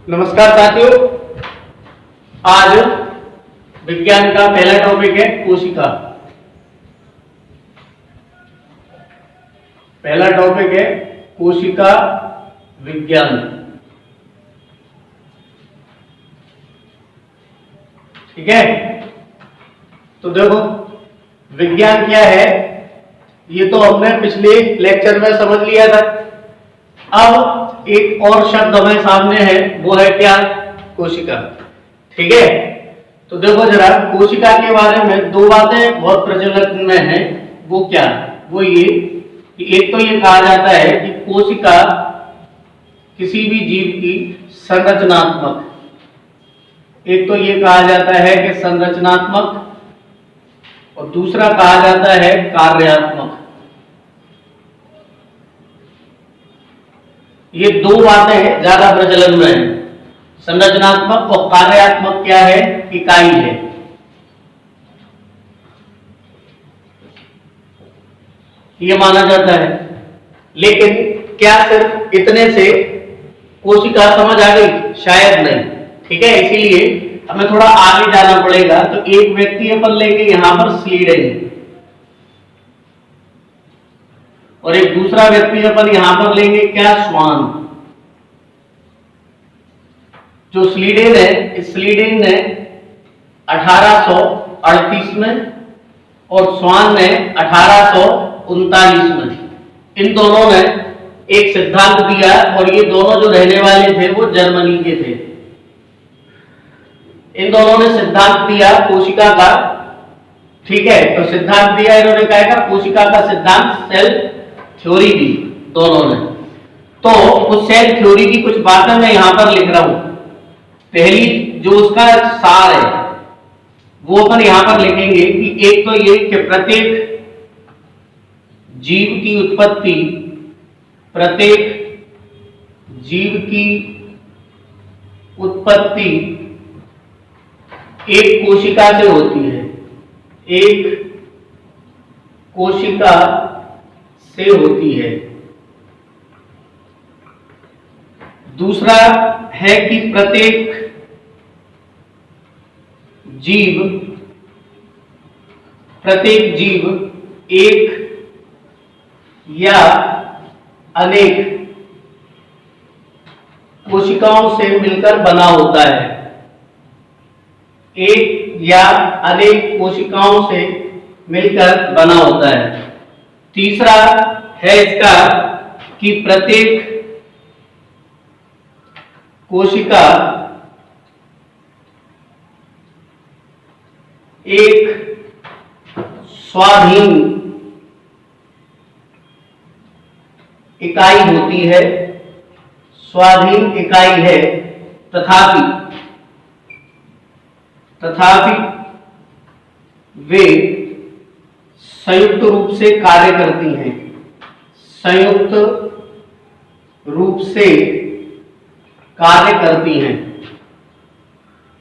नमस्कार साथियों, आज विज्ञान का पहला टॉपिक है कोशिका। पहला टॉपिक है कोशिका विज्ञान। ठीक है, तो देखो विज्ञान क्या है ये तो हमने पिछले लेक्चर में समझ लिया था। अब एक और शब्द हमारे सामने है, वो है क्या? कोशिका। ठीक है, तो देखो जरा कोशिका के बारे में दो बातें बहुत प्रचलन में है। वो क्या? वो ये कि एक तो ये कहा जाता है कि कोशिका किसी भी जीव की संरचनात्मक, एक तो ये कहा जाता है कि संरचनात्मक, और दूसरा कहा जाता है कार्यात्मक। ये दो बातें ज्यादा प्रचलन में है। संरचनात्मक और कार्यात्मक क्या है? इकाई है। ये माना जाता है, लेकिन क्या सिर्फ इतने से कोशिका समझ आ गई? शायद नहीं। ठीक है, इसीलिए हमें थोड़ा आगे जाना पड़ेगा। तो एक व्यक्ति अपन लेंगे यहां पर स्लीडेन, और एक दूसरा व्यक्ति अपन यहां पर लेंगे क्या? स्वान। जो स्लीडेन है, इस स्लीडेन ने 1838 में और स्वान ने 1839 में, इन दोनों ने एक सिद्धांत दिया, और ये दोनों जो रहने वाले थे वो जर्मनी के थे। इन दोनों ने सिद्धांत दिया कोशिका का। ठीक है, तो सिद्धांत दिया इन्होंने क्या था? कोशिका का सिद्धांत, सेल थ्योरी दी दोनों ने। तो उस सेल थ्योरी की कुछ बातें मैं यहां पर लिख रहा हूं। पहली जो उसका सार है वो अपन यहां पर लिखेंगे कि एक तो ये कि प्रत्येक जीव की उत्पत्ति, प्रत्येक जीव की उत्पत्ति एक कोशिका से होती है, एक कोशिका से होती है। दूसरा है कि प्रत्येक जीव एक या अनेक कोशिकाओं से मिलकर बना होता है। एक या अनेक कोशिकाओं से मिलकर बना होता है। तीसरा है इसका कि प्रत्येक कोशिका एक स्वाधीन इकाई होती है, स्वाधीन इकाई है, तथापि वे संयुक्त रूप से कार्य करती हैं, संयुक्त रूप से कार्य करती हैं।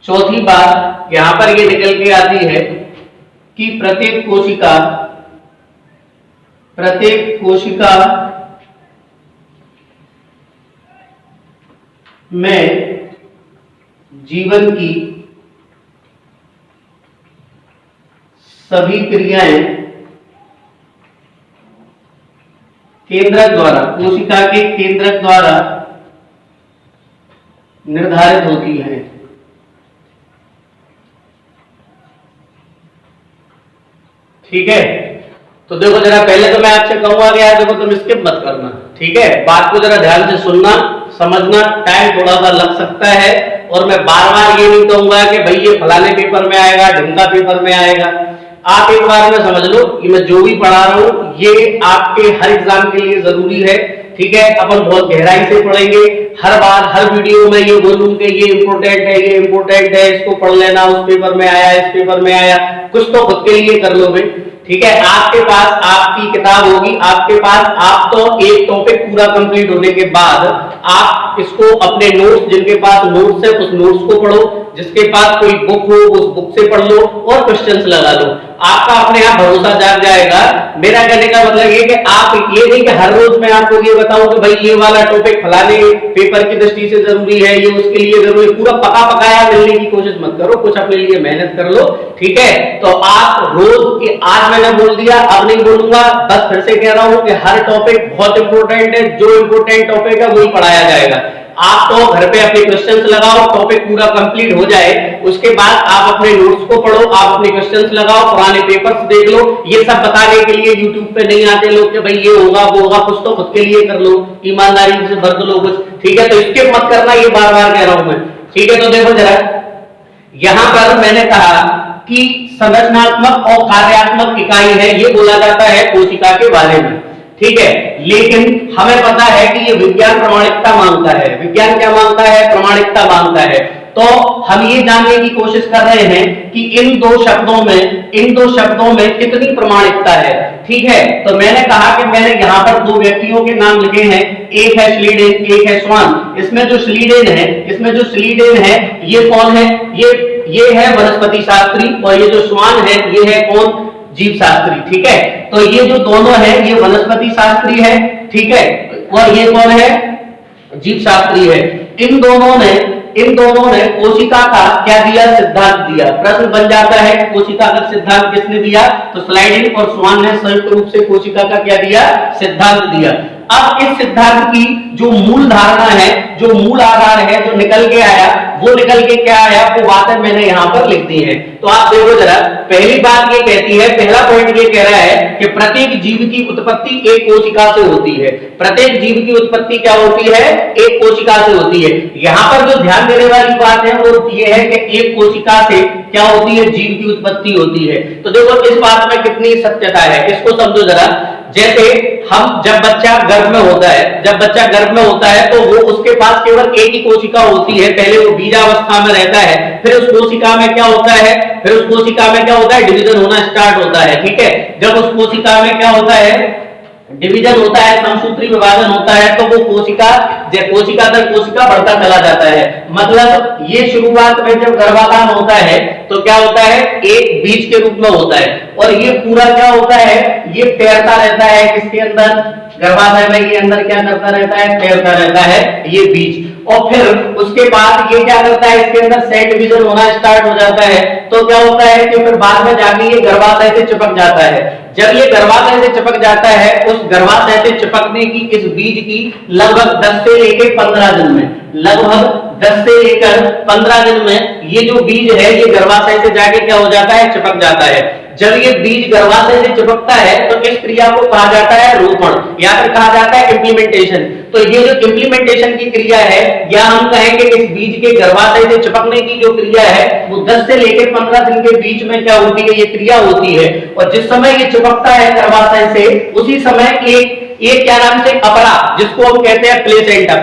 चौथी बात यहां पर ये निकल के आती है कि प्रत्येक कोशिका में जीवन की सभी क्रियाएं केंद्रक द्वारा, कोशिका के केंद्रक द्वारा निर्धारित होती है। ठीक है, तो देखो जरा पहले तो मैं आपसे कहूंगा कि यार देखो तुम स्किप मत करना। ठीक है, बात को जरा ध्यान से सुनना, समझना। टाइम थोड़ा सा लग सकता है, और मैं बार बार ये नहीं कहूंगा कि भाई ये फलाने पेपर में आएगा, ढिमका पेपर में आएगा। आप एक बार में समझ लो कि मैं जो भी पढ़ा रहा हूं ये आपके हर एग्जाम के लिए जरूरी है। ठीक है, अपन बहुत गहराई से पढ़ेंगे। हर बार हर वीडियो में ये बोलूं कि ये इंपोर्टेंट है, ये इंपोर्टेंट है, इसको पढ़ लेना, उस पेपर में आया, इस पेपर में आया। कुछ तो खुद के लिए कर लो भाई। ठीक है, आपके पास आपकी किताब होगी, आपके पास आप तो एक टॉपिक पूरा कंप्लीट होने के बाद आप इसको अपने नोट्स, जिनके पास नोट्स है उस नोट्स को पढ़ो, जिसके पास कोई बुक हो उस बुक से पढ़ लो और क्वेश्चंस लगा लो। आपका अपने आप भरोसा जाग जाएगा। मेरा कहने का मतलब ये कि आप ये नहीं कि हर रोज मैं आपको ये बताऊं कि भाई ये वाला टॉपिक फलाने पेपर की दृष्टि से जरूरी है, ये उसके लिए जरूरी, पूरा पका पकाया मिलने की कोशिश मत करो, कुछ अपने लिए मेहनत कर लो, ठीक है। तो आप रोज, आज मैंने बोल दिया, अब नहीं बोलूंगा, बस फिर से कह रहा हूं कि हर टॉपिक बहुत इंपॉर्टेंट है, जो इंपॉर्टेंट टॉपिक है वही पढ़ाया जाएगा। आप तो घर पे अपने क्वेश्चंस लगाओ, टॉपिक पूरा कंप्लीट हो जाए, उसके बाद आप अपने नोट्स को पढ़ो, आप अपने क्वेश्चंस लगाओ, पुराने पेपर्स देख लो। ये सब बताने के लिए यूट्यूब पे नहीं आते लोग कि भाई ये होगा वो होगा, कुछ तो खुद के लिए कर लो, ईमानदारी से भर लो कुछ, ठीक है। तो इसके मत करना, ये बार बार कह रहा हूं मैं, ठीक है। तो देखो जरा, यहां पर मैंने कहा कि संरचनात्मक और कार्यात्मक इकाई है, ये बोला जाता है कोशिका के बारे में, ठीक है। लेकिन हमें पता है कि ये विज्ञान प्रामाणिकता मांगता है। विज्ञान क्या मांगता है? प्रामाणिकता मांगता है। तो हम ये जानने की कोशिश कर रहे हैं कि इन दो शब्दों में कितनी प्रामाणिकता है, ठीक है। तो मैंने कहा कि मैंने यहां पर दो व्यक्तियों के नाम लिखे हैं, एक है श्लीडेन, एक है स्वान। इसमें जो श्लीडेन है ये कौन है? ये है वनस्पति शास्त्री, और ये जो स्वान है ये है कौन? जीव शास्त्री, ठीक है। तो ये जो दोनों है ये वनस्पति शास्त्री है, ठीक है, और ये कौन है? जीव शास्त्री है। इन दोनों ने कोशिका का क्या दिया? सिद्धांत दिया। प्रश्न बन जाता है कोशिका का सिद्धांत किसने दिया? तो स्लाइडिन और स्वान ने संयुक्त रूप से कोशिका का क्या दिया? सिद्धांत दिया। अब इस सिद्धांत की जो मूल धारणा है, जो मूल आधार है, जो निकल के आया, वो निकल के क्या आया, वो बातें मैंने यहां पर लिख दी है। तो आप देखो जरा, पहली बात ये कहती है, पहला पॉइंट ये कह रहा है कि प्रत्येक जीव की उत्पत्ति एक कोशिका से होती है। प्रत्येक जीव की उत्पत्ति क्या होती है? एक कोशिका से होती है। यहां पर जो ध्यान देने वाली बात है वो ये है कि एक कोशिका से क्या होती है? जीव की उत्पत्ति होती है। तो देखो इस बात में कितनी सत्यता है, इसको समझो जरा। जैसे जब बच्चा गर्भ में होता है तो वो उसके पास केवल एक ही कोशिका होती है। पहले वो बीजावस्था में रहता है, फिर उस कोशिका में क्या होता है? डिवीजन होना स्टार्ट होता है, ठीक है। जब उस कोशिका में क्या होता है? डिवीजन होता है, समसूत्री विभाजन होता है, तो वो कोशिका दर कोशिका बढ़ता चला जाता है। मतलब ये शुरुआत में जब गर्भाधान होता है तो क्या होता है? एक बीज के रूप में होता है, और ये पूरा क्या होता है? ये तैरता रहता है किसके अंदर? गर्भाशय में ये अंदर क्या करता रहता है? तैरता रहता है ये बीज। और फिर उसके बाद ये क्या करता है? इसके अंदर सेल डिवीजन होना स्टार्ट हो जाता है। तो क्या होता है कि फिर बाद में जाके ये गर्भाशय से चिपक जाता है। जब ये गर्भाशय से चिपक जाता है, उस गर्भाशय से चिपकने की इस बीज की लगभग 10 से लेकर 15 दिन में ये जो बीज है ये गर्भाशय से जाके क्या हो जाता है? चिपक जाता है। जब ये बीज गर्भाशय से चिपकता है तो इस क्रिया को कहा जाता है रोपण, या फिर कहा जाता है इम्प्लीमेंटेशन। तो ये जो इम्प्लीमेंटेशन की क्रिया है, या हम कहेंगे इस बीज के गर्भाशय से चिपकने की जो क्रिया है, वो 10 से लेकर 15 दिन के बीच में क्या होती है? ये क्रिया होती है। और जिस समय ये चिपकता है गर्भाशय से, उसी समय एक क्या नाम से अपरा, जिसको हम कहते हैं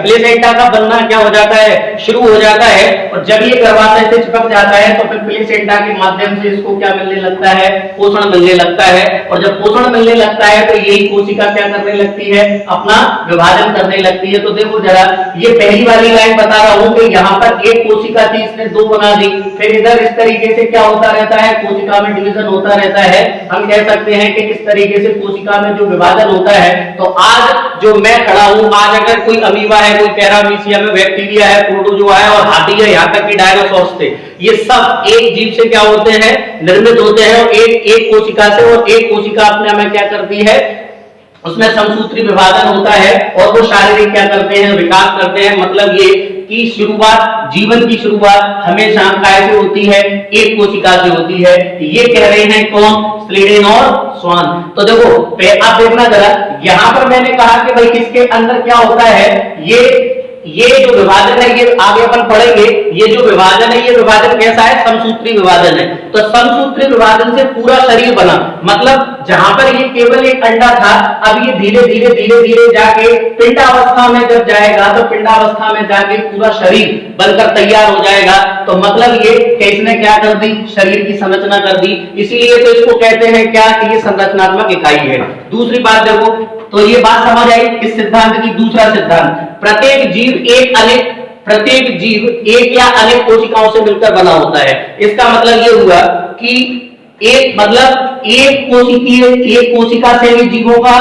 प्लेसेंटा का बनना क्या हो जाता है? शुरू हो जाता है। और जब ये गर्भाशय से चिपक जाता है तो फिर प्लेसेंटा के माध्यम से इसको क्या मिलने लगता है? पोषण मिलने लगता है। और जब पोषण मिलने लगता है तो यही कोशिका क्या करने लगती है? अपना विभाजन करने लगती है। तो देखो जरा, ये पहली वाली लाइन बता रहा हूं कि यहाँ पर एक कोशिका थी, इसने दो बना दी, फिर इधर इस तरीके से क्या होता रहता है? कोशिका में डिवीजन होता रहता है। हम कह सकते हैं कि इस तरीके से कोशिका में जो विभाजन होता है। तो आज जो मैं खड़ा हूं, आज अगर कोई अमीबा है, कोई पैरामीशियम है, बैक्टीरिया है, प्रोटोजोआ है और हाथी है, यहाँ तक कि डायनासोर्स थे, ये सब एक जीव से क्या होते हैं? निर्मित होते हैं, और एक कोशिका से। और एक कोशिका अपने में क्या करती है? उसमें समसूत्री विभाजन होता है, और वो शारीरिक क्या करते हैं? विकास करते हैं। मतलब ये कि जीवन की शुरुआत हमेशा कैसे होती है? एक कोशिका से होती है। ये कह रहे हैं कौन? स्लीडेन और स्वान। तो देखो आप देखना जरा, यहां पर मैंने कहा कि भाई किसके अंदर क्या होता है? ये जो विभाजन है, ये आगे अपन पढ़ेंगे। ये जो विभाजन है, ये विभाजन कैसा है? समसूत्री विभाजन है। तो समसूत्री विभाजन से पूरा शरीर बना। मतलब जहां पर ये केवल एक अंडा था, अब ये धीरे धीरे जाके पिंडावस्था में जब जाएगा, तो पिंडावस्था में जाके पूरा शरीर बनकर तैयार हो जाएगा। तो मतलब ये कि इसने क्या कर दी? शरीर की संरचना कर दी। इसीलिए तो इसको कहते हैं क्या? कि ये संरचनात्मक इकाई है। दूसरी बात देखो, तो ये बात समझ आई इस सिद्धांत की। दूसरा सिद्धांत, प्रत्येक जीव एक या अनेक कोशिकाओं से मिलकर बना होता है। इसका मतलब ये हुआ कि एक मतलब एक कोशिका से भी जीवों का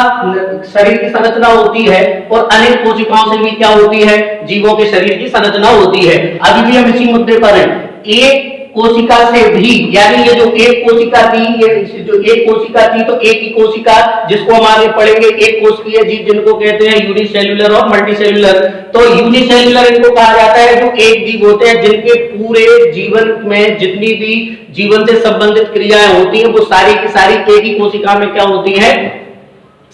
शरीर की संरचना होती है और अनेक कोशिकाओं से भी क्या होती है, जीवों के शरीर की संरचना होती है। अभी भी हम इसी मुद्दे पर हैं। एक कोशिका से भी, यानी ये जो एक कोशिका थी, ये जो एक कोशिका थी तो एक ही कोशिका, जिसको हम आगे पढ़ेंगे एक कोशिकीय जीव जिनको कहते हैं यूनिसेल्युलर और मल्टीसेल्युलर। तो यूनिसेल्युलर इनको कहा जाता है जो एक जीव होते हैं जिनके पूरे जीवन में जितनी भी जीवन से संबंधित क्रियाएं होती हैं वो सारी की सारी एक ही कोशिका में क्या होती है,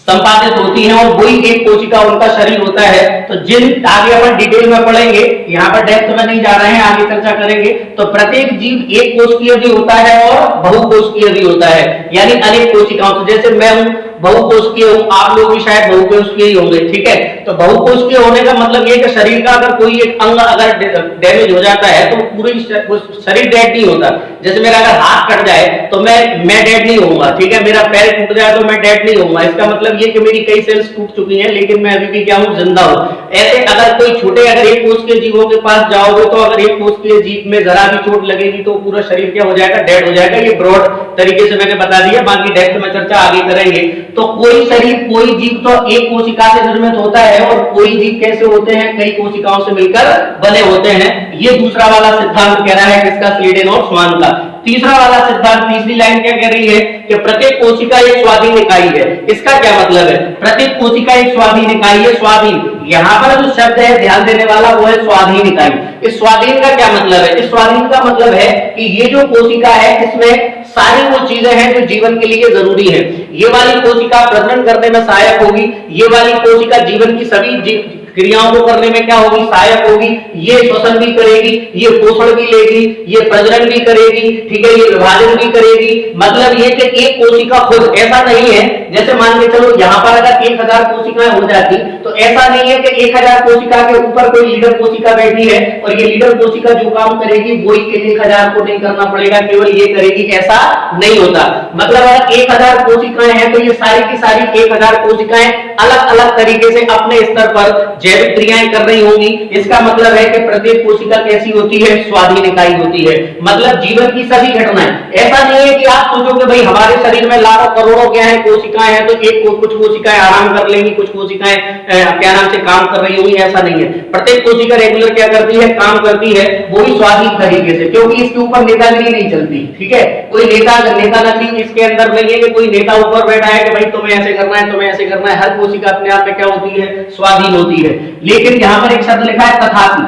संपादित होती हैं, और वही एक कोशिका उनका शरीर होता है। तो जिन आगे अपन डिटेल में पढ़ेंगे, यहाँ पर डेप्थ में नहीं जा रहे हैं, आगे चर्चा करेंगे। तो प्रत्येक जीव एक कोशिकीय भी होता है और बहुकोशिकीय भी होता है, यानी अनेक कोशिकाओं से। जैसे मैं हूं बहुकोशिकीय हूं, आप लोग भी शायद बहुकोशिकीय ही होंगे, ठीक है। तो बहुकोशिकीय होने का मतलब ये कि शरीर का अगर कोई एक अंग अगर डैमेज हो जाता है तो पूरी शरीर डेड नहीं होता। जैसे मेरा अगर हाथ कट जाए तो मैं डेड नहीं होऊंगा, ठीक है। मेरा पैर टूट जाए तो मैं डेड नहीं होऊंगा। इसका मतलब ये कि मेरी कई सेल्स टूट चुकी हैं लेकिन मैं अभी भी क्या हूं, जिंदा हूं। ऐसे अगर कोई छोटे अगर एक कोशिकीय जीवों के पास जाओगे तो अगर एक कोशिकीय जीव में जरा भी चोट लगेगी तो पूरा शरीर क्या हो जाएगा, डेड हो जाएगा। ये ब्रॉड तरीके से मैंने बता दिया, बाकी डेप्थ में चर्चा आगे करेंगे। तो कोई शरीर कोई जीव तो एक कोशिका से निर्मित होता है और कोई जीव कैसे होते हैं, कई कोशिकाओं से मिलकर बने होते हैं। ये दूसरा वाला सिद्धांत कह रहा है किसका, स्वीडन और स्वान का। तीसरा वाला सिद्धांत, तीसरी लाइन क्या कह रही है कि प्रत्येक कोशिका एक स्वाधीन इकाई है। इसका क्या मतलब है, प्रत्येक कोशिका एक स्वाधीन इकाई है। स्वाधीन, यहाँ पर जो शब्द है ध्यान देने वाला वो है स्वाधीन इकाई। इस स्वाधीन का क्या मतलब है, इस स्वाधीन का मतलब है कि ये जो कोशिका है इसमें सारी वो चीजें हैं जो जीवन के लिए जरूरी है। ये वाली कोशिका प्रजनन करने में सहायक होगी, ये वाली कोशिका जीवन की सभी क्रियाओं को करने में क्या होगी, सहायक होगी। ये श्वसन भी करेगी, ये पोषण भी लेगी, ये प्रजनन भी करेगी, ठीक है, ये विभाजन भी करेगी। मतलब ये कि एक कोशिका खुद, ऐसा नहीं है जैसे मान के चलो यहाँ पर अगर 1000 कोशिकाएं हो जाती तो ऐसा नहीं है कि 1000 कोशिका के ऊपर कोई लीडर कोशिका बैठी है और ये लीडर कोशिका जो काम करेगी वही 1000 को नहीं करना पड़ेगा, केवल ये करेगी, ऐसा नहीं होता। मतलब अगर 1000 कोशिकाएं हैं तो ये सारी की सारी 1000 कोशिकाएं अलग अलग तरीके से अपने स्तर पर जैविक क्रियाएं कर रही होंगी। इसका मतलब है कि प्रत्येक कोशिका कैसी होती है, स्वाधीन इकाई होती है। मतलब जीवन की सभी घटनाएं, ऐसा नहीं है कि आप सोचो कि भाई हमारे शरीर में लाखों करोड़ों क्या है कोशिकाएं हैं तो कुछ कोशिकाएं आराम कर लेंगी, कुछ कोशिकाएं क्या नाम से काम कर रही होंगी, ऐसा नहीं है। प्रत्येक कोशिका रेगुलर क्या करती है, काम करती है, वो भी स्वाधीन तरीके से, क्योंकि इसके ऊपर नेतागिरी नहीं चलती, ठीक है। कोई नेतागिरी इसके अंदर नहीं है कि कोई नेता ऊपर बैठा है कि भाई तुम्हें ऐसे करना है, तुम्हें ऐसे करना है। हर कोशिका अपने आप में क्या होती है, स्वाधीन होती है। लेकिन यहां पर एक शब्द लिखा है तथापि,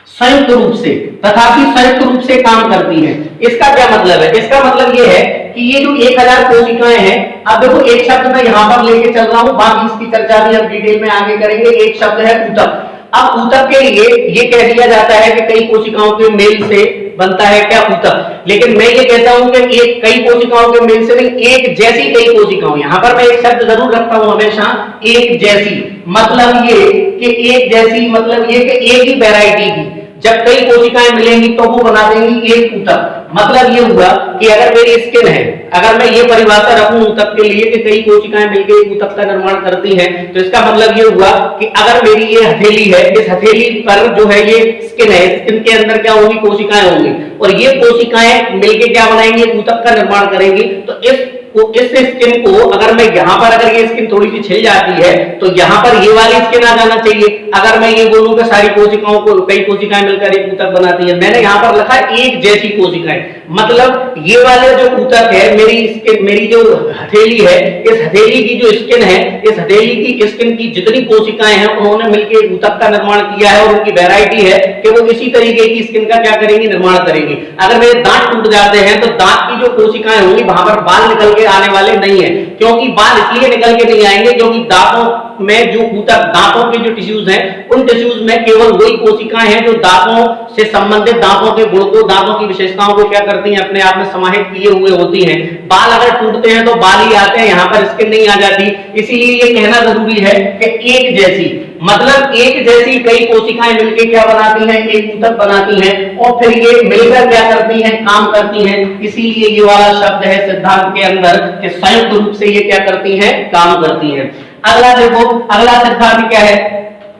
संयुक्त रूप से, तथापि संयुक्त रूप से काम करती है। इसका क्या मतलब है, इसका मतलब ये है कि ये जो 1000 कोशिकाएं हैं, अब देखो एक शब्द मैं यहां पर लेके चल रहा हूं, बाकी इसकी चर्चा भी हम डिटेल में आगे करेंगे। एक शब्द है ऊतक। अब ऊतक के लिए ये कह दिया जाता है कि कई कोशिकाओं के मेल से बनता है क्या, ऊतक। लेकिन मैं ये कहता हूं कि एक कई कोशिकाओं के मेल से नहीं, एक जैसी कई कोशिकाओं। यहां पर मैं एक शब्द जरूर रखता हूं हमेशा, एक जैसी। मतलब ये कि एक जैसी मतलब ये कि एक ही वैरायटी की जब कई कोशिकाएं मिलेंगी तो वो बना देंगी एक ऊतक। मतलब ये हुआ कि अगर मेरी स्किन है, अगर मैं ये परिभाषा रखूं ऊतक के लिए कि कई कोशिकाएं मिलकर एक ऊतक का निर्माण करती हैं, तो इसका मतलब ये हुआ कि अगर मेरी ये हथेली है, इस हथेली पर जो है ये स्किन है, स्किन के अंदर क्या होगी, कोशिकाएं होंगी, और ये कोशिकाएं मिलकर क्या बनाएंगी, ऊतक का निर्माण करेंगी। तो इस स्किन को अगर मैं यहाँ पर अगर ये स्किन थोड़ी सी छिल जाती है तो यहाँ पर ये वाली स्किन आ जाना चाहिए। अगर मैं ये बोलूं कि सारी कोशिकाओं को कई कोशिकाएं मिलकर एक ऊतक बनाती है, मैंने यहाँ पर लिखा है एक जैसी कोशिकाएं। मतलब ये वाले जो ऊतक है, मेरी जो हथेली है, इस हथेली की जो स्किन है, इस हथेली की स्किन की जितनी कोशिकाएं हैं उन्होंने मिलकर ऊतक का निर्माण किया है, और उनकी वैरायटी है कि वो इसी तरीके की स्किन का क्या करेंगी, निर्माण करेंगी। अगर मेरे दांत टूट जाते हैं तो दांत की जो कोशिकाएं होंगी वहां पर बाल निकल के आने वाले नहीं है, क्योंकि बाल इसलिए निकल के नहीं आएंगे क्योंकि दांतों में जो ऊतक, दांतों के जो टिश्यूज हैं, उन टिश्यूज में केवल वही कोशिकाएं हैं जो दांतों से संबंधित, दांतों के गुण को, दांतों की विशेषताओं को क्या करती हैं, अपने आप में समाहित किए हुए होती हैं। बाल अगर टूटते हैं तो बाल ही आते हैं, यहाँ पर स्किन नहीं आ जाती। इसीलिए ये कहना जरूरी है कि एक जैसी, मतलब एक जैसी कई कोशिकाएं मिलकर क्या बनाती हैं, एक ऊतक बनाती हैं, और फिर ये मिलकर क्या करती हैं, काम करती हैं। इसीलिए ये वाला शब्द है सिद्धांत के अंदर कि संयुक्त रूप से ये क्या करती हैं, काम करती हैं। अगला देखो, अगला सिद्धांत क्या है,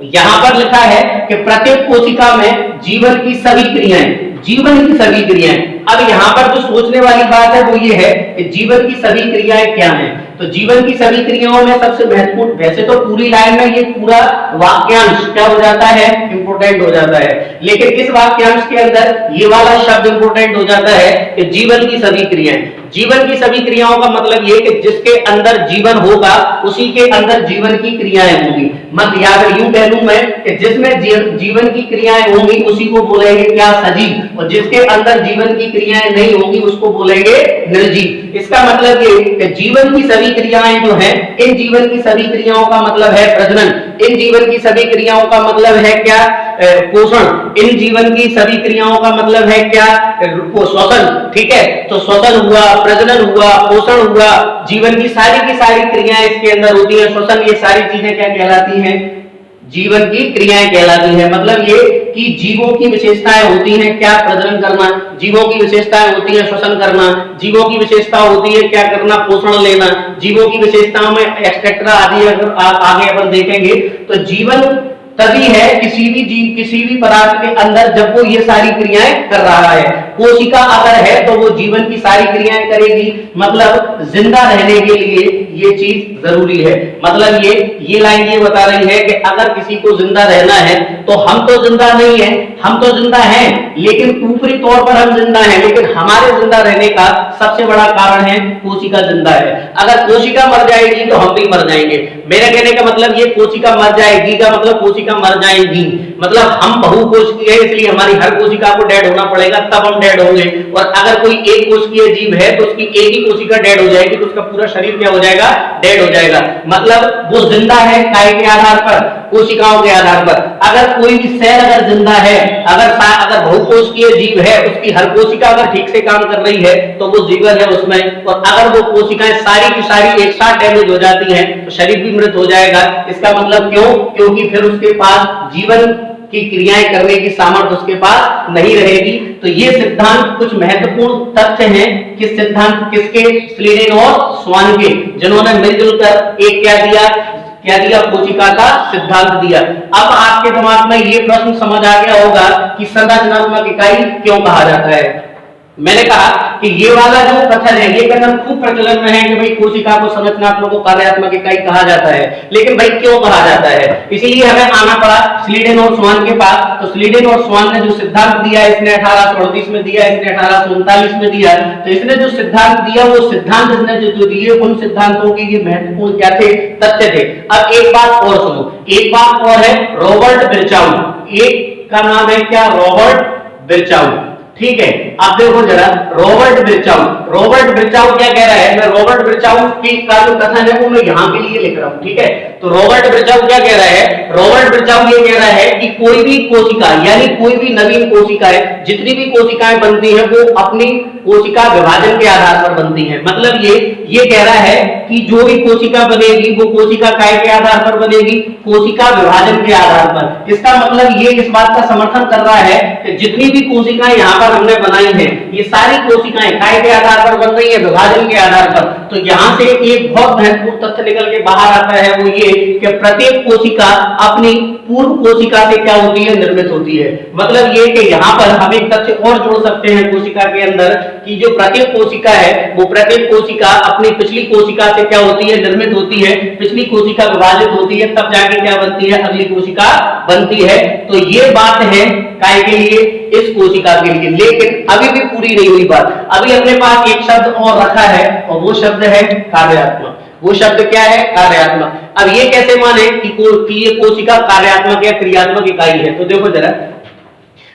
यहां पर लिखा है कि प्रत्येक कोशिका में जीवन की सभी क्रियाएं, जीवन की सभी क्रियाएं। अब यहाँ पर जो सोचने वाली बात है वो ये है कि जीवन की सभी क्रियाएं क्या हैं। तो जीवन की सभी क्रियाओं में सबसे महत्वपूर्ण, वैसे तो पूरी लाइन में ये पूरा वाक्यांश क्या हो जाता है, इंपोर्टेंट हो जाता है, लेकिन इस वाक्यांश के अंदर ये वाला शब्द इंपोर्टेंट हो जाता है कि जीवन की सभी क्रियाएं। जीवन की सभी क्रियाओं का मतलब ये कि जिसके अंदर जीवन होगा उसी के अंदर जीवन की क्रियाएं होंगी। मत या फिर यूं कह दूं मैं कि जिसमें जीवन की क्रियाएं होंगी उसी को बोलेंगे क्या, सजीव, और जिसके अंदर जीवन की क्रियाएं नहीं होंगी उसको बोलेंगे निर्जीव। इसका मतलब ये कि जीवन की सभी क्रियाएं जो है, इन जीवन की सभी क्रियाओं का मतलब है प्रजनन, इन जीवन की सभी क्रियाओं का मतलब है क्या, पोषण, इन जीवन की सभी क्रियाओं का मतलब है क्या, श्वसन। ठीक है, तो श्वसन हुआ, प्रजनन हुआ, पोषण हुआ, जीवन की सारी क्रियाएं इसके अंदर होती है। श्वसन, ये सारी चीजें क्या कहलाती हैं, जीवन की क्रियाएं कहलाती है। मतलब ये कि जीवों की विशेषताएं होती हैं क्या, प्रजनन करना, जीवों की विशेषताएं होती है श्वसन करना, जीवों की विशेषता होती है क्या करना, पोषण लेना, जीवों की विशेषताओं में एक्सेट्रा आदि अगर आगे अपन देखेंगे तो जीवन तभी है किसी भी जीव, किसी भी पदार्थ के अंदर जब वो ये सारी क्रियाएं कर रहा है। कोशिका अगर है तो वो जीवन की सारी क्रियाएं करेगी, मतलब जिंदा रहने के लिए ये चीज जरूरी है। मतलब ये लाइन ये बता रही है कि अगर किसी को जिंदा रहना है तो हम तो जिंदा नहीं है, हम तो जिंदा हैं लेकिन ऊपरी तौर पर हम जिंदा हैं, लेकिन हमारे जिंदा रहने का सबसे बड़ा कारण है कोशिका जिंदा है। अगर कोशिका मर जाएगी तो हम भी मर जाएंगे। मेरे कहने का मतलब ये कोशिका मर जाएगी का मतलब कोशिका मर जाएगी, मतलब हम बहुकोशिकीय है इसलिए हमारी हर कोशिका को डेड होना पड़ेगा तब हम डेड होंगे। और अगर कोई एक कोशिकीय जीव है तो उसकी एक ही कोशिका डेड हो जाएगी तो उसका पूरा शरीर क्या हो जाएगा, डेड हो जाएगा। मतलब वो जिंदा है काय के आधार पर, कोशिकाओं के आधार पर। अगर कोई भी सेल अगर जिंदा है, अगर बहुकोशिकीय जीव है, उसकी हर कोशिका अगर ठीक से काम कर रही है तो वो जीवन है उसमें। और अगर वो कोशिकाएं सारी की सारी एक साथ डैमेज हो जाती हैं तो शरीर भी मृत हो जाएगा। इसका मतलब क्यों, क्योंकि फिर उसके पास जीवन की क्रियाएं करने की सामर्थ्य उसके पास नहीं रहेगी। तो ये सिद्धांत कुछ महत्वपूर्ण तथ्य हैं कि सिद्धांत किसके, स्लीडेन और स्वान के, जिन्होंने मिलजुल कर एक क्या दिया, कोशिका का सिद्धांत दिया। अब आपके दिमाग में ये प्रश्न समझ आ गया होगा कि संरचनात्मक इकाई क्यों कहा जाता है। मैंने कहा कि ये वाला जो कथन है, ये कथन खूब प्रचलन में है कि भाई कोशिका को संरचनात्मक और कार्यात्मक इकाई कहा जाता है, लेकिन भाई क्यों कहा जाता है, इसीलिए हमें आना पड़ा स्लीडेन और स्वान के पास। तो स्लीडेन और स्वान ने जो सिद्धांत दिया, इसने 1838 में दिया, इसने 1839 में दिया। तो इसने जो सिद्धांत दिया वो सिद्धांत इसने जो दिए उन सिद्धांतों के ये महत्वपूर्ण क्या थे, तथ्य थे। अब एक बात और सुनो, एक बात और है, रॉबर्ट बिरचाउ, एक का नाम है क्या, रॉबर्ट बिरचाउ। ठीक है, अब देखो जरा रॉबर्ट बिरचाउ क्या कह रहा है। मैं रॉबर्ट बिरचाउ की का जो कथन है वो मैं यहाँ के लिए लिख रहा हूँ। ठीक है, तो रॉबर्ट बिरचाउ क्या कह रहा है, रॉबर्ट बिरचाउ ये कह रहा है कि कोई भी कोशिका यानी कोई भी नवीन कोशिकाएं, जितनी भी कोशिकाएं बनती हैं वो अपनी कोशिका विभाजन के आधार पर बनती हैं। मतलब ये कह रहा है कि जो भी कोशिका बनेगी वो कोशिका काय के आधार पर बनेगी, कोशिका विभाजन के आधार पर। इसका मतलब ये इस बात का समर्थन कर रहा है कि जितनी भी कोशिकाएं यहाँ पर हमने बनाई हैं ये सारी कोशिकाएं काय के आधार पर बन रही है, विभाजन के आधार पर। तो यहाँ से एक बहुत महत्वपूर्ण तथ्य निकल के बाहर आता है, वो ये कि प्रत्येक कोशिका अपनी पूर्व कोशिका से क्या होती है, निर्मित होती है। मतलब ये कि यहाँ पर हम एक तथ्य और जोड़ सकते हैं कोशिका के अंदर कि जो प्रत्येक कोशिका है वो प्रत्येक कोशिका अपनी पिछली कोशिका से क्या होती है, निर्मित होती है। पिछली कोशिका विभाजित होती है तब जाके क्या बनती है, अगली कोशिका बनती है। तो ये बात है काय के लिए, इस कोशिका के लिए। लेकिन अभी भी पूरी नहीं हुई बात, अभी अपने पास एक शब्द और रखा है और वो शब्द है कार्यात्मक। वो शब्द क्या है, कार्यात्मक। अब ये कैसे माने कि ये कोशिका कार्यात्मक या क्रियात्मक इकाई है। तो देखो जरा,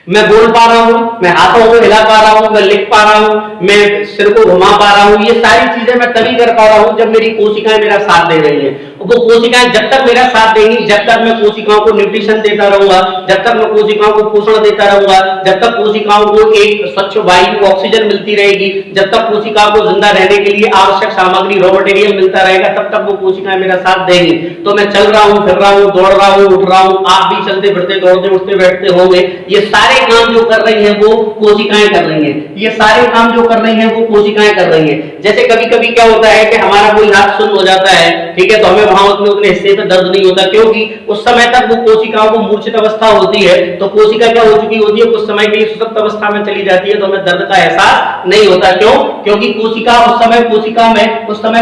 मैं बोल पा रहा हूं, मैं हाथों को हिला पा रहा हूं, मैं लिख पा रहा हूं, मैं सिर को घुमा पा रहा हूं, ये सारी चीजें मैं तभी कर पा रहा हूं जब मेरी कोशिकाएं मेरा साथ दे रही हैं। वो कोशिकाएं जब तक मेरा साथ देंगी, जब तक मैं कोशिकाओं को न्यूट्रिशन देता रहूंगा, जब तक मैं कोशिकाओं को पोषण देता रहूंगा, जब तक कोशिकाओं को एक स्वच्छ वायु ऑक्सीजन मिलती रहेगी, जब तक कोशिकाओं को जिंदा रहने के लिए आवश्यक सामग्री रॉ मटेरियल मिलता रहेगा, तब तक वो कोशिकाएं मेरा साथ देंगी। तो मैं चल रहा हूं, फिर रहा हूं, दौड़ रहा हूं, उठ रहा हूं, आप भी चलते फिरते, दौड़ते, उठते, बैठते होंगे। ये सारे काम जो कर रही हैं वो कोशिकाएं कर रही हैं। ये सारे काम जो कर रही हैं वो कोशिकाएं कर रही हैं। जैसे कभी कभी क्या होता है कि हमारा कोई हाथ सुन्न हो जाता है, ठीक है, तो हमें वहां उतने हिस्से पे दर्द नहीं होता, क्योंकि उस समय तक वो कोशिकाओं को मूर्छित अवस्था होती है, तो कोशिका क्या हो चुकी होती है, कुछ समय के लिए सुषुप्त अवस्था में चली जाती है, तो हमें दर्द का एहसास नहीं होता। क्यों? क्योंकि कोशिका उस समय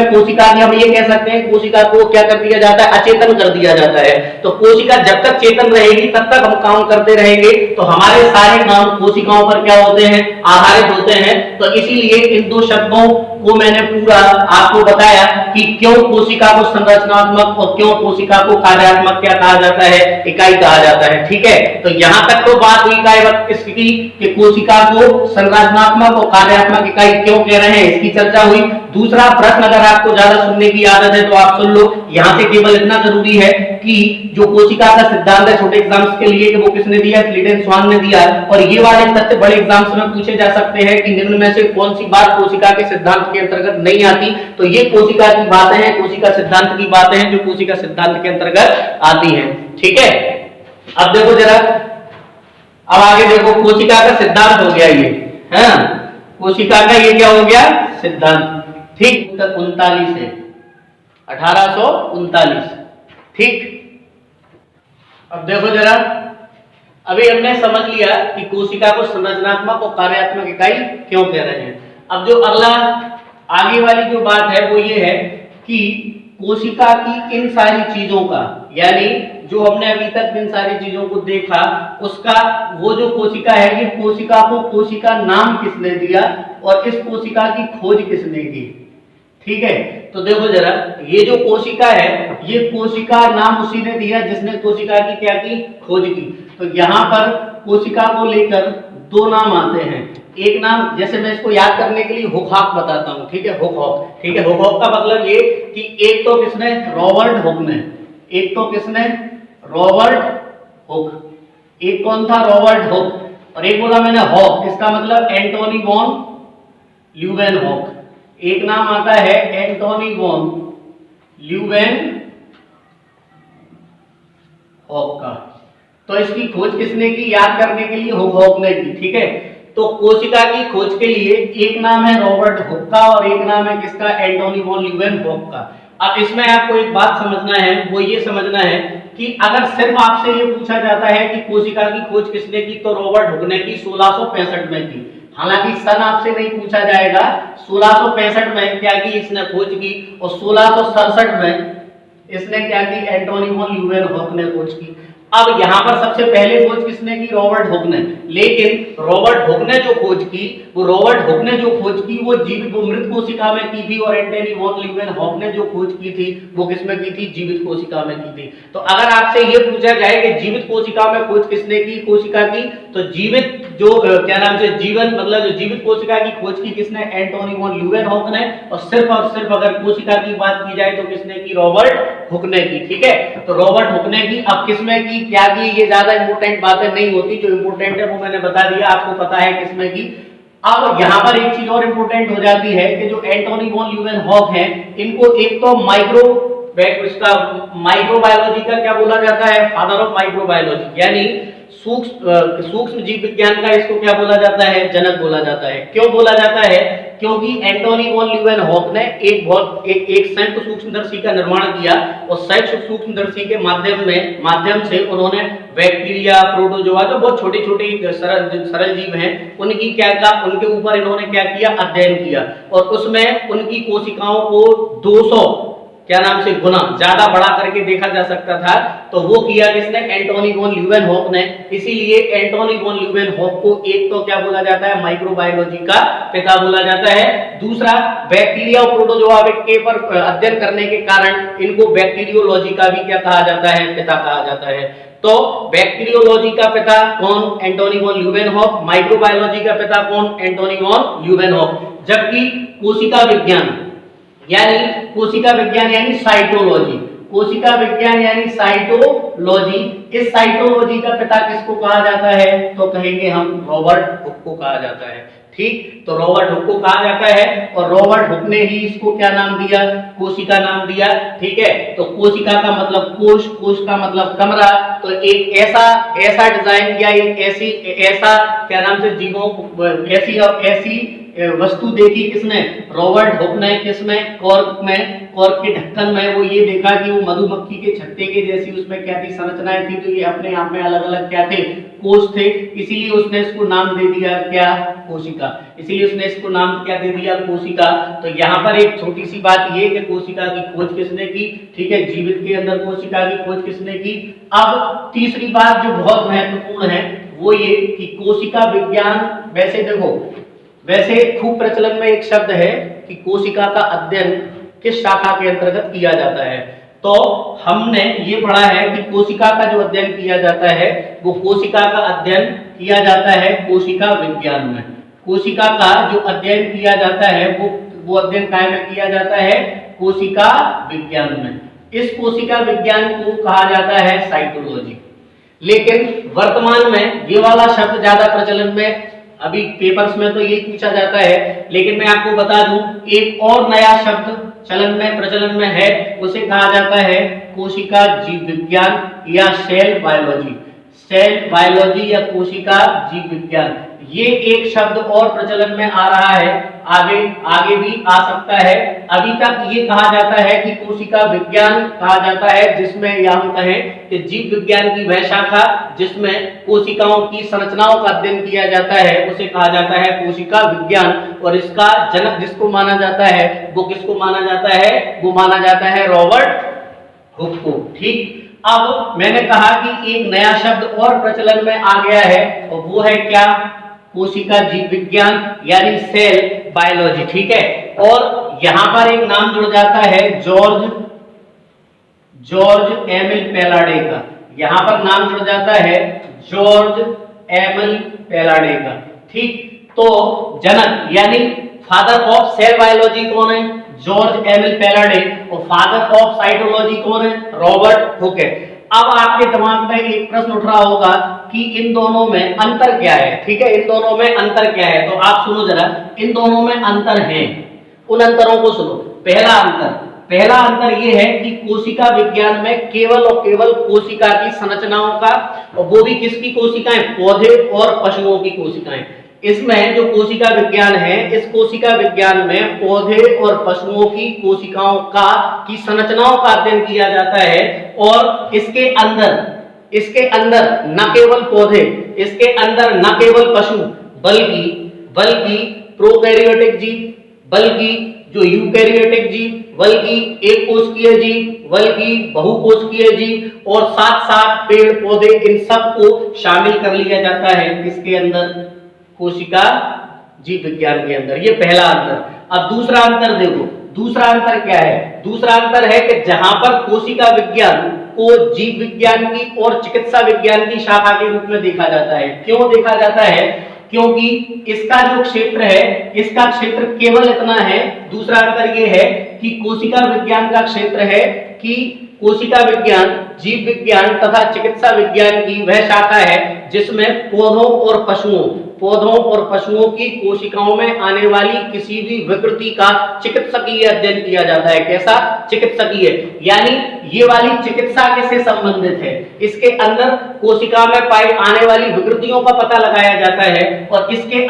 कोशिका की हम ये कह सकते हैं, कोशिका को क्या कर दिया जाता है, अचेतन कर दिया जाता है। तो कोशिका जब तक चेतन रहेगी तब तक हम काम करते रहेंगे, तो हमारे सारे काम कोशिकाओं पर क्या होते हैं, आधारित होते हैं। तो इसीलिए इन दो शब्दों को मैंने पूरा आपको बताया कि क्यों कोशिका को संरचनात्मक और क्यों कोशिका को कार्यात्मक क्या कहा जाता है, इकाई कहा जाता है। ठीक है, तो यहां तक तो बात हुई इसकी कि कोशिका को संरचनात्मक और कार्यात्मक इकाई क्यों कह रहे हैं, इसकी चर्चा हुई। दूसरा प्रश्न अगर आपको ज्यादा सुनने की आदत है तो आप सुन लो, यहां से केवल इतना जरूरी है कि जो कोशिका का सिद्धांत है छोटे एग्जाम्स के लिए, कि वो किसने दिया, स्लीडन स्वान ने दिया, और ये वाले तथ्य बड़े एग्जाम्स में पूछे जा सकते हैं कि निम्न में से कौन सी बात कोशिका के सिद्धांत के अंतर्गत नहीं आती। तो ये कोशिका की बातें हैं, कोशिका सिद्धांत की बातें हैं जो कोशिका सिद्धांत के अंतर्गत आती हैं। ठीक है, अब देखो जरा, अब आगे देखो, कोशिका का सिद्धांत हो गया ये, है ना, कोशिका का ये क्या हो गया, सिद्धांत। ठीक, 1939 है, 1839। ठीक, अब देखो जरा, अभी हमने समझ लिया कि कोशिका को संरचनात्मक और कार्यात्मक इकाई क्यों कह रहे हैं। अब जो अगला आगे वाली जो बात है वो ये है कि कोशिका की इन सारी चीजों का, यानी जो हमने अभी तक इन सारी चीजों को देखा, उसका वो जो कोशिका है, ये कोशिका को कोशिका नाम किसने दिया और इस कोशिका की खोज किसने की। ठीक है, तो देखो जरा, ये जो कोशिका है, ये कोशिका नाम उसी ने दिया जिसने कोशिका की क्या की, खोज की। तो यहाँ पर कोशिका को लेकर दो नाम आते हैं। एक नाम, जैसे मैं इसको याद करने के लिए हुक-हॉक बताता हूँ, ठीक है, हुक-हॉक। ठीक है, हुक-हॉक का मतलब ये कि एक तो किसने, रॉबर्ट हुक ने, एक तो किसने, रॉबर्ट हुक, एक कौन था, रॉबर्ट हुक, और एक बोला मैंने हॉक, इसका मतलब एंटोनी वॉन ल्यूवेनहॉक। एक नाम आता है एंटोनी वॉन ल्यूवेनहॉक का। तो इसकी खोज किसने की, याद करने के लिए हुक-हॉक ने की। ठीक है, तो कोशिका की खोज के लिए एक नाम है रॉबर्ट हुक का और एक नाम है किसका, एंटोनी वॉन ल्यूवेनहॉक का। अब इसमें आपको एक बात समझना है, वो ये समझना है कि अगर सिर्फ आपसे ये पूछा जाता है कि कोशिका की खोज किसने की, तो रॉबर्ट हुक ने की 1665 में की। हालांकि सन आपसे नहीं पूछा जाएगा, 1665 में क्या की इसने खोज की, और 1667 में इसने क्या की, एंटोनी वॉन ल्यूवेनहॉक ने खोज की। अब यहाँ पर सबसे पहले खोज किसने की, रॉबर्ट हुक ने। लेकिन रॉबर्ट हुक ने जो खोज की, वो जीवित, वो मृत कोशिका में की थी, और एंटोनी वॉन ल्यूवेनहॉक ने जो खोज की थी वो किसमें की थी, जीवित कोशिका में की थी। तो अगर आपसे ये पूछा जाए कि जीवित कोशिका में खोज किसने की, कोशिका की, तो जीवित जो क्या नाम से, जीवन मतलब जो जीवित कोशिका की खोज की किसने, एंटोनी वॉन ल्यूवेनहॉक ने, और सिर्फ अगर कोशिका की बात की जाए तो किसने की, रॉबर्ट हुक ने की। ठीक है, तो रॉबर्ट हुक ने की। अब किसमें की, क्या की, ये ज्यादा इंपोर्टेंट बातें नहीं होती, जो इंपोर्टेंट है वो मैंने बता दिया, आपको पता है किसमें की। अब यहाँ पर एक चीज और इंपोर्टेंट हो जाती है कि जो एंटोनी वॉन ल्यूवेनहॉक हैं, इनको एक तो माइक्रोबायोलॉजी का क्या बोला जाता है, फादर ऑफ माइक्रोबायोलॉजी, यानी सूक्ष्म जीव विज्ञान का इसको क्या बोला जाता है, जनक बोला जाता है। क्यों बोला जाता है, क्योंकि एंटोनी वॉन ल्यूवेनहॉक ने एक संयुक्त सूक्ष्मदर्शी का निर्माण किया, और संयुक्त सूक्ष्मदर्शी के माध्यम से उन्होंने बैक्टीरिया, प्रोटोजोआ, जो बहुत छोटे छोटे सरल जीव हैं, उनके ऊपर इन्होंने क्या किया, अध्ययन किया, और उसमें उनकी कोशिकाओं को 200 क्या नाम से गुना ज्यादा बड़ा करके देखा जा सकता था। तो वो किया किसने, एंटोनी वॉन ल्यूवेनहॉक ने। इसीलिए एंटोनी वॉन ल्यूवेनहॉक को एक तो क्या बोला जाता है, माइक्रोबायोलॉजी का पिता बोला जाता है। दूसरा, बैक्टीरिया और प्रोटोजोआ के पर अध्ययन करने के कारण इनको बैक्टीरियोलॉजी का भी क्या कहा जाता है, पिता कहा जाता है। तो बैक्टीरियोलॉजी का पिता कौन, एंटोनी वॉन ल्यूवेनहॉक। माइक्रोबायोलॉजी का पिता कौन, एंटोनी वॉन ल्यूवेनहॉक। जबकि कोशिका विज्ञान यानी साइटोलॉजी, कोशिका विज्ञान यानी साइटोलॉजी, इस साइटोलॉजी का पिता किसको कहा जाता है, तो कहेंगे हम रॉबर्ट हुक को कहा जाता है। ठीक, तो रॉबर्ट हुक को कहा जाता है और रॉबर्ट हुक ने ही इसको क्या नाम दिया, कोशिका नाम दिया। ठीक है, तो कोशिका का मतलब कोश, कोश का मतलब कमरा। तो एक ऐसा डिजाइन किया, एक ऐसा क्या नाम से जीवों ऐसी वस्तु देखी किसने, रॉबर्ट हुक ने। किसमें, कॉर्क में, कॉर्क के ढक्कन में। वो ये देखा कि वो मधुमक्खी के छत्ते के जैसी उसमें क्या थी, संरचनाएं थी। तो ये अपने आप में अलग अलग क्या थे, कोश थे। इसीलिए उसने इसको नाम दे दिया क्या, कोशिका। इसीलिए उसने इसको नाम क्या दे दिया, कोशिका। तो यहाँ पर एक छोटी सी बात ये कि कोशिका की खोज किसने की, ठीक है, जीवित के अंदर कोशिका की खोज किसने की। अब तीसरी बात जो बहुत महत्वपूर्ण है वो ये कि कोशिका विज्ञान, वैसे खूब प्रचलन में एक शब्द है कि कोशिका का अध्ययन किस शाखा के अंतर्गत किया जाता है। तो हमने ये पढ़ा है कि कोशिका का जो अध्ययन किया जाता है वो कोशिका का अध्ययन किया जाता है कोशिका विज्ञान में। कोशिका का जो अध्ययन किया जाता है वो अध्ययन काय में किया जाता है, कोशिका विज्ञान में। इस कोशिका विज्ञान को कहा जाता है साइटोलॉजी। लेकिन वर्तमान में ये वाला शब्द ज्यादा प्रचलन में, अभी पेपर्स में तो ये पूछा जाता है, लेकिन मैं आपको बता दूं एक और नया शब्द प्रचलन में है, उसे कहा जाता है कोशिका जीव विज्ञान या सेल बायोलॉजी। सेल बायोलॉजी या कोशिका जीव विज्ञान, ये एक शब्द और प्रचलन में आ रहा है, आगे भी आ सकता है। अभी तक ये कहा जाता है कि कोशिका विज्ञान कहा जाता है, जिसमें या हम कहें कि जीव विज्ञान की वह शाखा जिसमें कोशिकाओं की संरचनाओं का अध्ययन किया जाता है उसे कहा जाता है कोशिका विज्ञान। और इसका जनक जिसको माना जाता है वो किसको माना जाता है, वो माना जाता है रॉबर्ट हुक को। ठीक, अब मैंने कहा कि एक नया शब्द और प्रचलन में आ गया है और वो है क्या, कोशिका जीव विज्ञान यानी सेल बायोलॉजी। ठीक है, और यहां पर एक नाम जुड़ जाता है जॉर्ज एमिल पेलाडे का। यहां पर नाम जुड़ जाता है जॉर्ज एमिल पेलाडे का। ठीक, तो जनक यानी फादर ऑफ सेल बायोलॉजी कौन है, जॉर्ज एमिल पेलाडे, और फादर ऑफ साइटोलॉजी कौन है, रॉबर्ट हुक है। अब आपके दिमाग में एक प्रश्न उठ रहा होगा कि इन दोनों में अंतर क्या है। ठीक है, इन दोनों में अंतर क्या है, तो आप सुनो जरा, इन दोनों में अंतर है, उन अंतरों को सुनो। पहला अंतर यह है कि कोशिका विज्ञान में केवल और केवल कोशिका की संरचनाओं का, और वो भी किसकी कोशिकाएं, पौधे और पशुओं की कोशिकाएं। इसमें जो कोशिका विज्ञान है, इस कोशिका विज्ञान में पौधे और पशुओं की कोशिकाओं की संरचनाओं का अध्ययन किया जाता है। और इसके अंदर न केवल पौधे, इसके अंदर न केवल पशु, बल्कि प्रोकैरियोटिक जीव, बल्कि जो यूकैरियोटिक जीव, बल्कि एक कोशिकीय जीव, बल्कि बहुकोशिकीय जीव, और साथ साथ पेड़ पौधे, इन सबको शामिल कर लिया जाता है इसके अंदर, कोशिका जीव विज्ञान के अंदर। ये पहला अंतर। अब दूसरा अंतर देखो, दूसरा अंतर क्या है, दूसरा अंतर है कि जहां पर कोशिका विज्ञान को जीव विज्ञान की और चिकित्सा विज्ञान की शाखा के रूप में देखा जाता है। क्यों देखा जाता है, क्योंकि इसका जो क्षेत्र है, इसका क्षेत्र केवल इतना है। दूसरा अंतर यह है कि कोशिका विज्ञान का क्षेत्र है कि कोशिका विज्ञान जीव विज्ञान तथा चिकित्सा विज्ञान की वह शाखा है जिसमें पौधों और पशुओं की कोशिकाओं में आने वाली किसी भी विकृति का चिकित्सकीय अध्ययन किया जाता है। कैसा, चिकित्सकीय, यानी ये वाली चिकित्सा किससे संबंधित है, इसके अंदर कोशिका में पाई आने वाली विकृतियों का पता लगाया जाता है। और इसके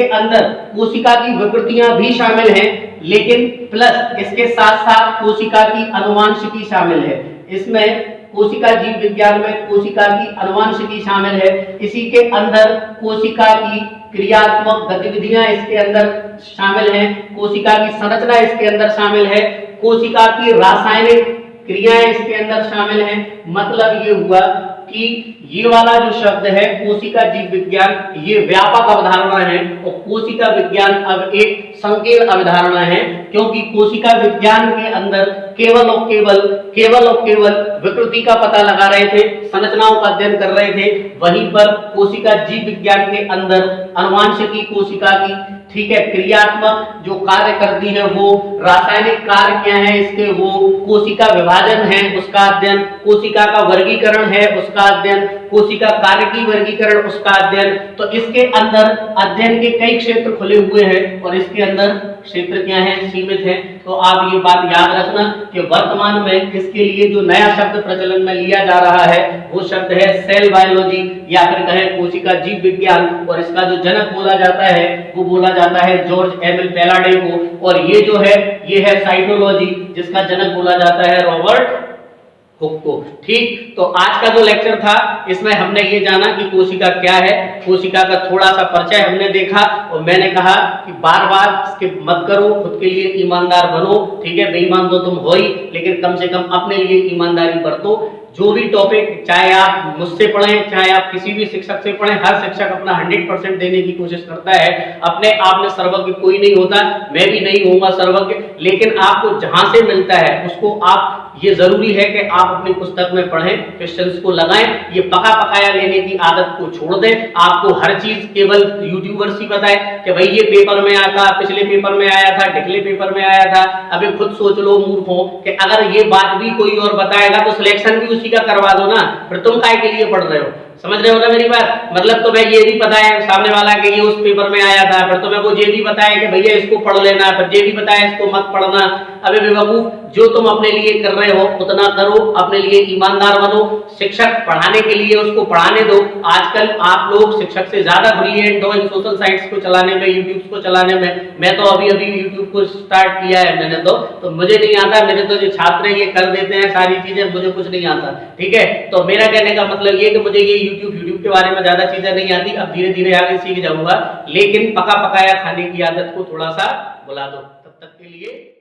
अंदर कोशिका की विकृतियां भी शामिल हैं, लेकिन प्लस इसके साथ साथ कोशिका की अनुवांशिकी शामिल है। इसमें कोशिका जीव विज्ञान में कोशिका की अनुवांशिकी शामिल है। इसी के अंदर कोशिका की क्रियात्मक गतिविधियां इसके अंदर शामिल हैं, कोशिका की संरचना इसके अंदर शामिल है, कोशिका की रासायनिक क्रियाएं इसके अंदर शामिल हैं। मतलब ये हुआ कि ये वाला जो शब्द है कोशिका जीव विज्ञान, ये व्यापक अवधारणा है और कोशिका विज्ञान अब एक संकीर्ण अवधारणा है, क्योंकि कोशिका विज्ञान के अंदर केवल और केवल विकृति का पता लगा रहे थे, संरचनाओं का अध्ययन कर रहे थे। वहीं पर कोशिका जीव विज्ञान के अंदर अनुवांशिकी कोशिका की, ठीक है, क्रियात्मक जो कार्य करती है वो, रासायनिक कार्य क्या है इसके, वो कोशिका विभाजन है उसका अध्ययन, कोशिका का वर्गीकरण है उसका अध्ययन, कोशिका कार्य की वर्गीकरण उसका अध्ययन। तो इसके अंदर अध्ययन के कई क्षेत्र खुले हुए हैं और इसके अंदर क्षेत्र क्या है, सीमित है। तो आप ये बात याद रखना कि वर्तमान में इसके लिए जो नया शब्द प्रचलन में लिया जा रहा है वो शब्द है सेल बायोलॉजी या फिर कहें कोशिका जीव विज्ञान। और इसका जो जनक बोला जाता है वो बोला जाता है जॉर्ज एमिल पैलाडे को। और ये जो है ये है साइटोलॉजी जिसका जनक बोला जाता है रॉबर्ट हुक को। ठीक, तो आज का जो लेक्चर था इसमें हमने ये जाना कि कोशिका क्या है, कोशिका का थोड़ा सा परिचय हमने देखा और मैंने कहा कि बार बार इसके मत करो, खुद के लिए ईमानदार बनो। ठीक है, बेईमान तो तुम हो ही, लेकिन कम से कम अपने लिए ईमानदारी बरतो। जो भी टॉपिक चाहे आप मुझसे पढ़ें चाहे आप किसी भी शिक्षक से पढ़ें, हर शिक्षक अपना 100% देने की कोशिश करता है। अपने आप में सर्वज्ञ कोई नहीं होता, मैं भी नहीं होऊंगा सर्वज्ञ, लेकिन आपको जहां से मिलता है उसको आप, ये जरूरी है कि आप अपनी पुस्तक में पढ़ें, क्वेश्चंस को लगाएं, ये पका पकाया लेने की आदत को छोड़ दें। आपको हर चीज केवल यूट्यूबर्स ही बताए कि भाई ये पेपर में आया था, पिछले पेपर में आया था, ढिकले पेपर में आया था। अभी खुद सोच लो मूर्खों कि अगर ये बात भी कोई और बताएगा तो सिलेक्शन भी उसी का करवा दो ना, फिर तुम काय के लिए पढ़ रहे हो। समझ रहे हो ना मेरी बात? मतलब तुम्हें ये भी पता है सामने वाला कि ये उस पेपर में आया था, फिर तुम्हें वो ये भी बताया कि भैया इसको पढ़ लेना, फिर ये भी बताया इसको मत पढ़ना। अबे बेवकूफ, जो तुम अपने लिए कर रहे हो उतना करो, अपने लिए ईमानदार बनो। शिक्षक पढ़ाने के लिए उसको पढ़ाने दो। आजकल आप लोग शिक्षक से ज्यादा ब्रिलियंट हो इन सोशल साइंस को चलाने में, यूट्यूब को चलाने में। मैं तो अभी यूट्यूब को स्टार्ट किया है मैंने तो मुझे नहीं आता, मेरे तो जो छात्र ये कर देते हैं सारी चीजें, मुझे कुछ नहीं आता। ठीक है, तो मेरा कहने का मतलब ये कि मुझे ये यूट्यूब के बारे में ज्यादा चीजें नहीं आती, अब धीरे धीरे आगे सीख जाऊंगा, लेकिन पका पकाया खाने की आदत को थोड़ा सा भुला दो। तब तक के लिए